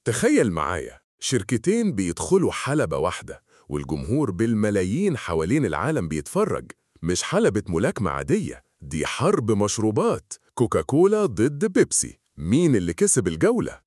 تخيل معايا شركتين بيدخلوا حلبة واحدة والجمهور بالملايين حوالين العالم بيتفرج. مش حلبة ملاكمة عادية، دي حرب مشروبات. كوكاكولا ضد بيبسي، مين اللي كسب الجولة؟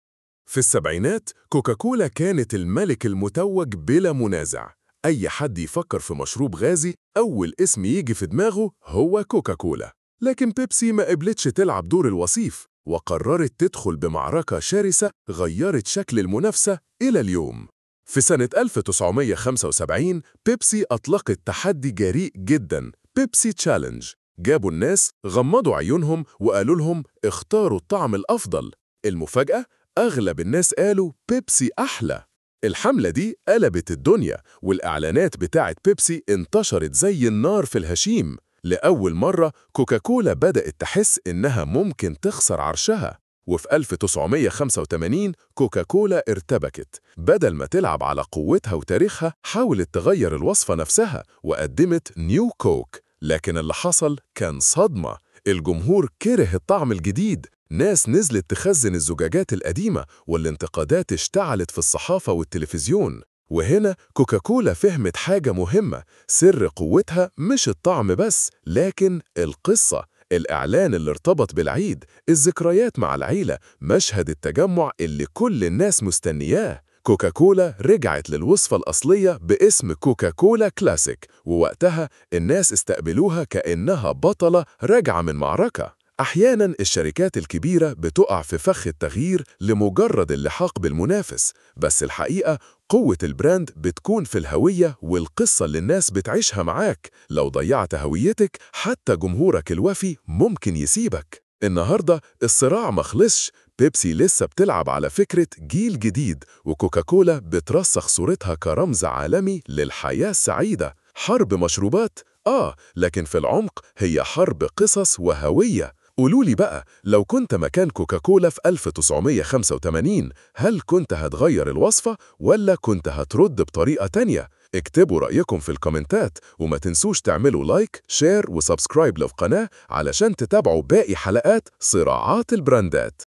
في السبعينات كوكاكولا كانت الملك المتوج بلا منازع. أي حد يفكر في مشروب غازي أول اسم يجي في دماغه هو كوكاكولا. لكن بيبسي ما قبلتش تلعب دور الوصيف وقررت تدخل بمعركة شرسة غيرت شكل المنافسة إلى اليوم. في سنة 1975 بيبسي أطلقت تحدي جريء جدا، بيبسي تشالنج. جابوا الناس غمضوا عيونهم وقالوا لهم اختاروا الطعم الأفضل. المفاجأة، أغلب الناس قالوا بيبسي أحلى. الحملة دي قلبت الدنيا والإعلانات بتاعت بيبسي انتشرت زي النار في الهشيم. لأول مرة كوكاكولا بدأت تحس إنها ممكن تخسر عرشها. وفي 1985 كوكاكولا ارتبكت، بدل ما تلعب على قوتها وتاريخها حاولت تغير الوصفة نفسها وقدمت نيو كوك. لكن اللي حصل كان صدمة، الجمهور كره الطعم الجديد، ناس نزلت تخزن الزجاجات القديمة والانتقادات اشتعلت في الصحافة والتلفزيون. وهنا كوكاكولا فهمت حاجة مهمة، سر قوتها مش الطعم بس لكن القصة، الإعلان اللي ارتبط بالعيد، الذكريات مع العيلة، مشهد التجمع اللي كل الناس مستنياه. كوكاكولا رجعت للوصفة الأصلية باسم كوكاكولا كلاسيك، ووقتها الناس استقبلوها كأنها بطلة راجعة من معركة. أحياناً الشركات الكبيرة بتقع في فخ التغيير لمجرد اللحاق بالمنافس، بس الحقيقة قوة البراند بتكون في الهوية والقصة اللي الناس بتعيشها معاك. لو ضيعت هويتك حتى جمهورك الوفي ممكن يسيبك. النهاردة الصراع مخلصش، بيبسي لسه بتلعب على فكرة جيل جديد وكوكاكولا بترسخ صورتها كرمز عالمي للحياة السعيدة. حرب مشروبات؟ لكن في العمق هي حرب قصص وهوية. قولولي بقى، لو كنت مكان كوكاكولا في 1985 هل كنت هتغير الوصفة ولا كنت هترد بطريقة تانية؟ اكتبوا رأيكم في الكومنتات وما تنسوش تعملوا لايك، شير وسبسكرايب للقناة علشان تتابعوا باقي حلقات صراعات البراندات.